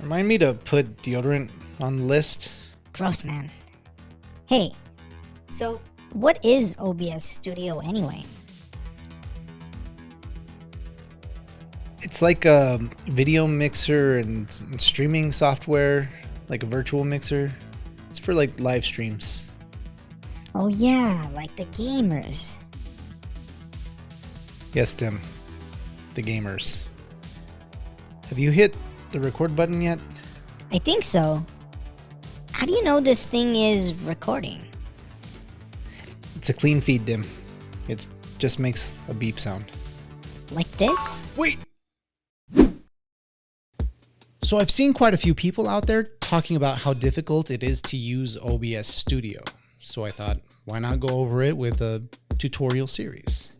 Remind me to put deodorant on the list. Gross, man. Hey, so what is OBS Studio anyway? It's like a video mixer and streaming software, like a virtual mixer. It's for like live streams. Oh yeah, like the gamers. Yes, Tim. The gamers. Have you hit the record button yet? I think so. How do you know this thing is recording? It's a clean feed, Dim. It just makes a beep sound. Like this? Wait! So I've seen quite a few people out there talking about how difficult it is to use OBS Studio. So I thought, why not go over it with a tutorial series?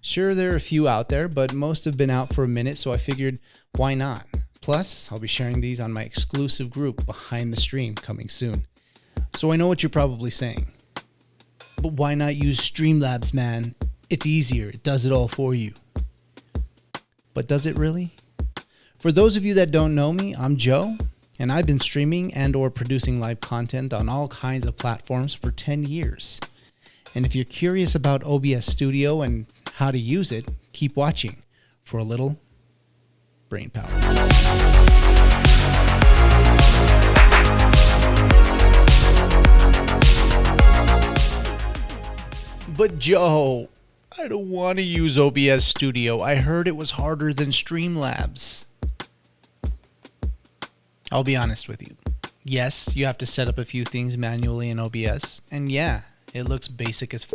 Sure, there are a few out there, but most have been out for a minute, so I figured, why not? Plus, I'll be sharing these on my exclusive group behind the stream coming soon. So I know what you're probably saying. But why not use Streamlabs, man? It's easier. It does it all for you. But does it really? For those of you that don't know me, I'm Joe, and I've been streaming and or producing live content on all kinds of platforms for 10 years. And if you're curious about OBS Studio and how to use it, keep watching for a little brain power. But Joe, I don't want to use OBS Studio. I heard it was harder than Streamlabs. I'll be honest with you. Yes, you have to set up a few things manually in OBS, and yeah, it looks basic as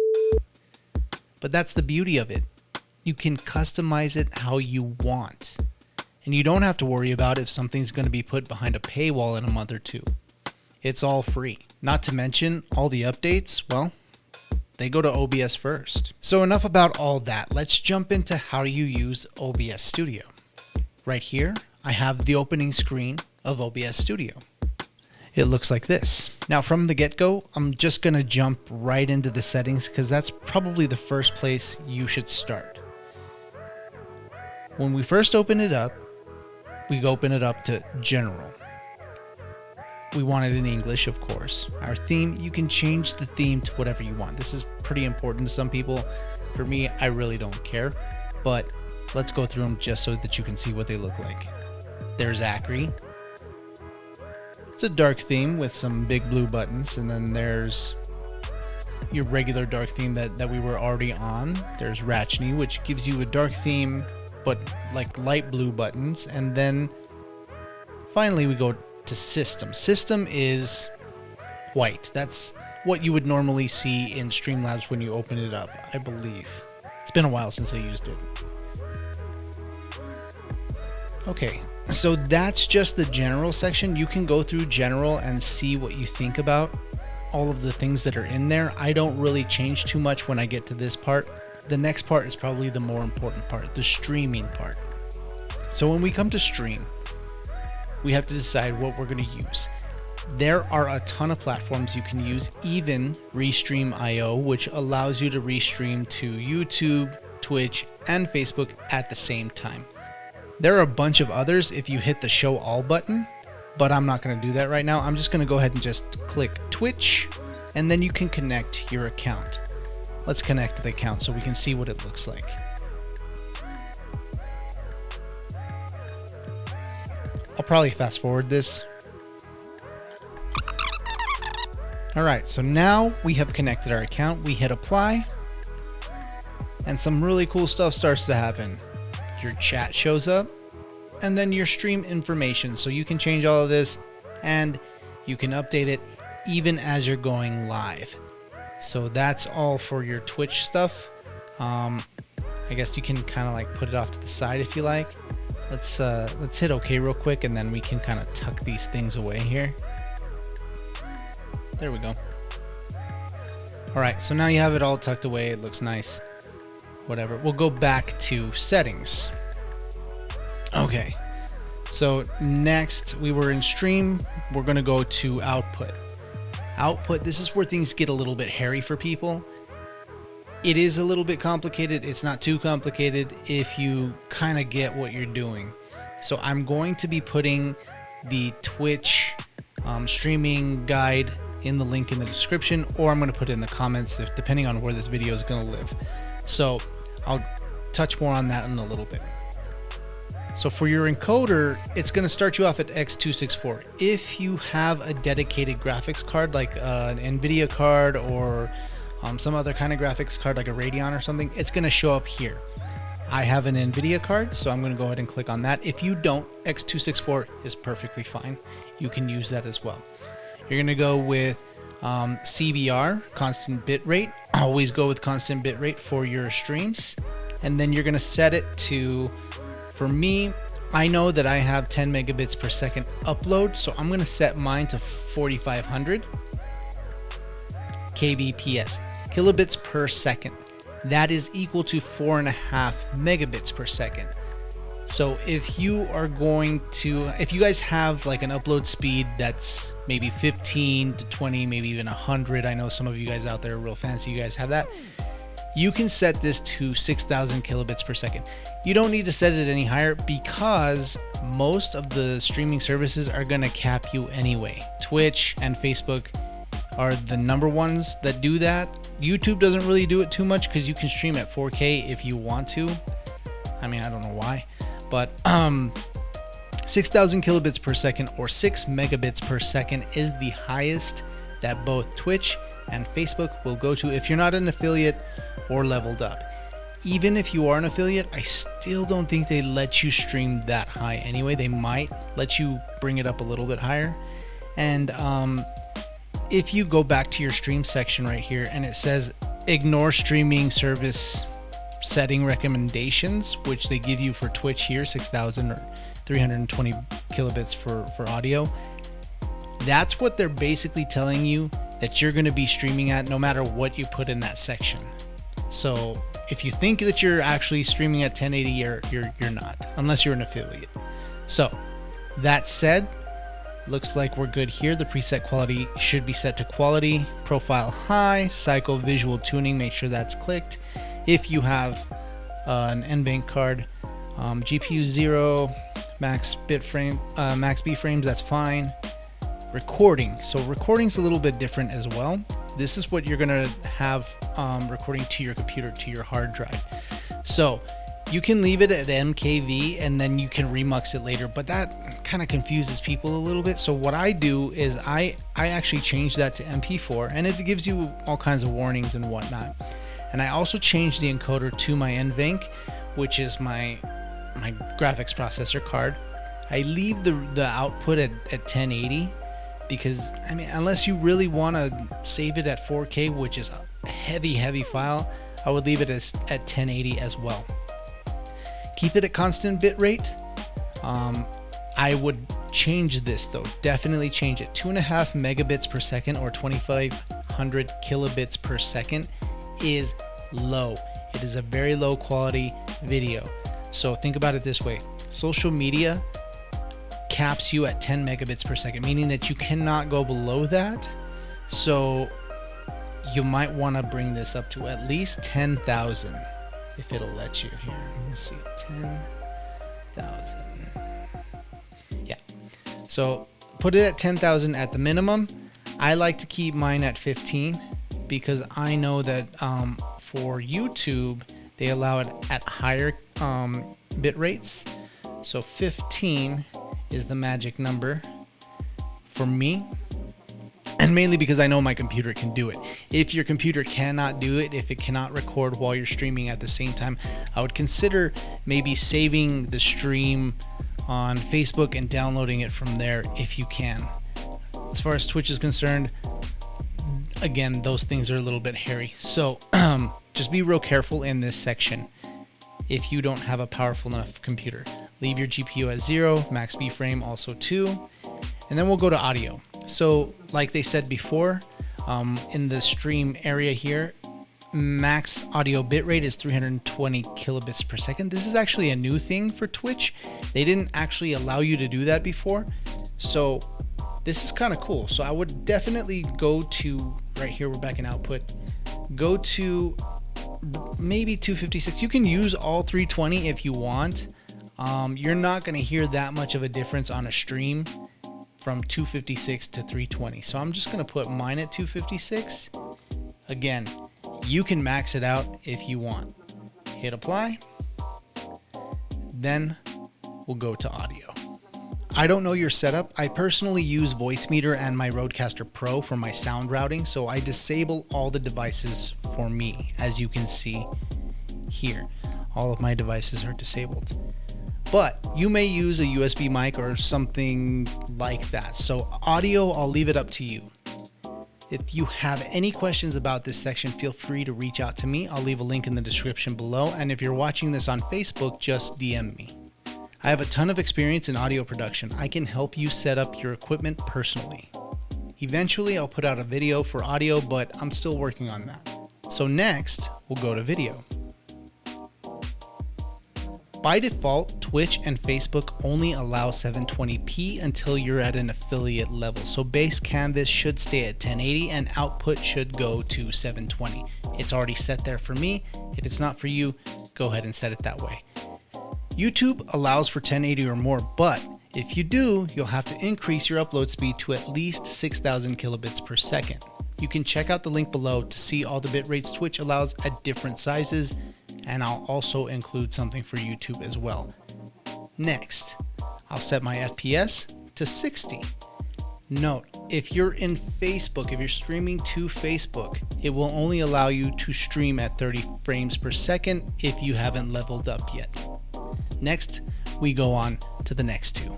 but that's the beauty of it. You can customize it how you want. And you don't have to worry about if something's going to be put behind a paywall in a month or two. It's all free. Not to mention, all the updates, well, they go to OBS first. So enough about all that. Let's jump into how you use OBS Studio. Right here, I have the opening screen of OBS Studio. It looks like this. Now from the get-go, I'm just going to jump right into the settings because that's probably the first place you should start. When we first open it up, we open it up to General. We want it in English, of course. Our theme, you can change the theme to whatever you want. This is pretty important to some people. For me, I really don't care, but let's go through them just so that you can see what they look like. There's Acri. It's a dark theme with some big blue buttons, and then there's your regular dark theme that we were already on. There's Rachni, which gives you a dark theme but like light blue buttons, and then finally we go to System. System is white. That's what you would normally see in Streamlabs when you open it up, I believe. It's been a while since I used it. Okay, so that's just the general section. You can go through general and see what you think about all of the things that are in there. I don't really change too much when I get to this part. The next part is probably the more important part, the streaming part. So when we come to stream, we have to decide what we're going to use. There are a ton of platforms you can use, even Restream.io, which allows you to restream to YouTube, Twitch, and Facebook at the same time. There are a bunch of others if you hit the show all button, but I'm not going to do that right now. I'm just going to go ahead and just click Twitch, and then you can connect your account. Let's connect the account so we can see what it looks like. I'll probably fast forward this. Alright, so now we have connected our account. We hit apply, and some really cool stuff starts to happen. Your chat shows up, and then your stream information. So you can change all of this, and you can update it even as you're going live. So that's all for your Twitch stuff. I guess you can kind of like put it off to the side if you like. Let's hit OK real quick, and then we can kind of tuck these things away here. There we go. All right, so now you have it all tucked away. It looks nice. Whatever. We'll go back to settings. Okay. So next, we were in stream. We're going to go to output. Output, this is where things get a little bit hairy for people. It is a little bit complicated. It's not too complicated if you kind of get what you're doing. So I'm going to be putting the Twitch streaming guide in the link in the description, or I'm going to put it in the comments, depending on where this video is going to live. So I'll touch more on that in a little bit. So for your encoder, it's going to start you off at X264. If you have a dedicated graphics card, like an NVIDIA card or some other kind of graphics card, like a Radeon or something, it's going to show up here. I have an NVIDIA card, so I'm going to go ahead and click on that. If you don't, X264 is perfectly fine. You can use that as well. You're going to go with CBR, constant bitrate. Always go with constant bitrate for your streams. And then you're going to set it to, for me, I know that I have 10 megabits per second upload, so I'm going to set mine to 4500 kbps, kilobits per second. That is equal to 4.5 megabits per second. So if you are going to, if you guys have like an upload speed that's maybe 15 to 20, maybe even 100, I know some of you guys out there are real fancy, you guys have that, you can set this to 6,000 kilobits per second. You don't need to set it any higher because most of the streaming services are going to cap you anyway. Twitch and Facebook are the number ones that do that. YouTube doesn't really do it too much because you can stream at 4K if you want to. I mean, I don't know why, but 6,000 kilobits per second or 6 megabits per second is the highest that both Twitch and Facebook will go to if you're not an affiliate or leveled up. Even if you are an affiliate, I still don't think they let you stream that high anyway. They might let you bring it up a little bit higher. And if you go back to your stream section right here and it says ignore streaming service setting recommendations, which they give you for Twitch here, 6,000 or 320 kilobits for audio. That's what they're basically telling you that you're going to be streaming at no matter what you put in that section. So if you think that you're actually streaming at 1080, you're not, unless you're an affiliate. So that said, looks like we're good here. The preset quality should be set to quality, profile high, cycle visual tuning, make sure that's clicked. If you have an NVENC card, GPU 0, max bit frame, max B frames, that's fine. Recording, so recording's a little bit different as well. This is what you're gonna have recording to your computer, to your hard drive. So you can leave it at MKV and then you can remux it later, but that kind of confuses people a little bit. So what I do is I actually change that to MP4, and it gives you all kinds of warnings and whatnot. And I also changed the encoder to my NVENC, which is my graphics processor card. I leave the output at 1080 because, I mean, unless you really want to save it at 4K, which is a heavy file, I would leave it at 1080 as well. Keep it at constant bitrate. I would change this though, definitely change it. 2.5 megabits per second or 2,500 kilobits per second is low. It is a very low quality video. So think about it this way. Social media caps you at 10 megabits per second, meaning that you cannot go below that. So you might want to bring this up to at least 10,000 if it'll let you here. Let me see, 10,000. Yeah. So put it at 10,000 at the minimum. I like to keep mine at 15 because I know that for YouTube, they allow it at higher bit rates. So 15 is the magic number for me. And mainly because I know my computer can do it. If your computer cannot do it, if it cannot record while you're streaming at the same time, I would consider maybe saving the stream on Facebook and downloading it from there if you can. As far as Twitch is concerned, again, those things are a little bit hairy. So just be real careful in this section. If you don't have a powerful enough computer, leave your GPU at 0, max B frame also 2, and then we'll go to audio. So like they said before, in the stream area here, max audio bitrate is 320 kilobits per second. This is actually a new thing for Twitch. They didn't actually allow you to do that before. So this is kind of cool. So I would definitely go to, right here, we're back in output, go to maybe 256. You can use all 320 if you want. You're not going to hear that much of a difference on a stream from 256 to 320. So I'm just going to put mine at 256. Again, you can max it out if you want. Hit apply. Then we'll go to audio. I don't know your setup. I personally use Voicemeeter and my Rodecaster Pro for my sound routing, so I disable all the devices for me. As you can see here, all of my devices are disabled. But you may use a USB mic or something like that. So audio, I'll leave it up to you. If you have any questions about this section, feel free to reach out to me. I'll leave a link in the description below. And if you're watching this on Facebook, just DM me. I have a ton of experience in audio production. I can help you set up your equipment personally. Eventually, I'll put out a video for audio, but I'm still working on that. So next, we'll go to video. By default, Twitch and Facebook only allow 720p until you're at an affiliate level. So base canvas should stay at 1080 and output should go to 720. It's already set there for me. If it's not for you, go ahead and set it that way. YouTube allows for 1080 or more, but if you do, you'll have to increase your upload speed to at least 6,000 kilobits per second. You can check out the link below to see all the bit rates Twitch allows at different sizes, and I'll also include something for YouTube as well. Next, I'll set my FPS to 60. Note, if you're in Facebook, if you're streaming to Facebook, it will only allow you to stream at 30 frames per second if you haven't leveled up yet. Next, we go on to the next two.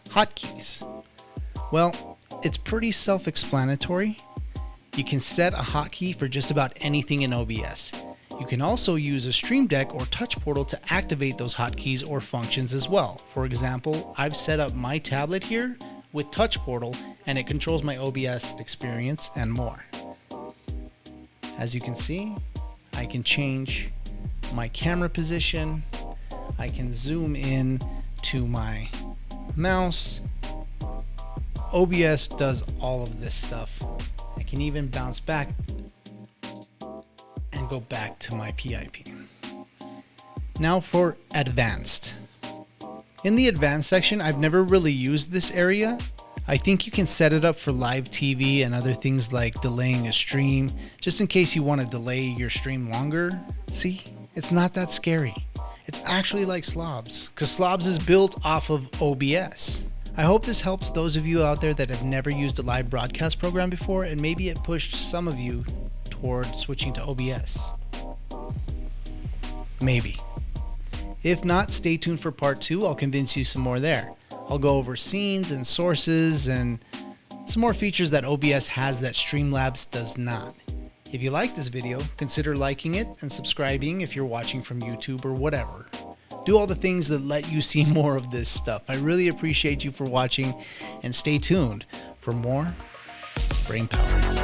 Hotkeys. Well, it's pretty self-explanatory. You can set a hotkey for just about anything in OBS. You can also use a Stream Deck or Touch Portal to activate those hotkeys or functions as well. For example, I've set up my tablet here with Touch Portal and it controls my OBS experience and more. As you can see, I can change my camera position. I can zoom in to my mouse. OBS does all of this stuff. I can even bounce back and go back to my PIP. Now for advanced. In the advanced section, I've never really used this area. I think you can set it up for live TV and other things like delaying a stream, just in case you want to delay your stream longer. See, it's not that scary. It's actually like Slobs, because Slobs is built off of OBS. I hope this helps those of you out there that have never used a live broadcast program before, and maybe it pushed some of you toward switching to OBS. Maybe. If not, stay tuned for part 2. I'll convince you some more there. I'll go over scenes and sources and some more features that OBS has that Streamlabs does not. If you like this video, consider liking it and subscribing if you're watching from YouTube or whatever. Do all the things that let you see more of this stuff. I really appreciate you for watching, and stay tuned for more brain power.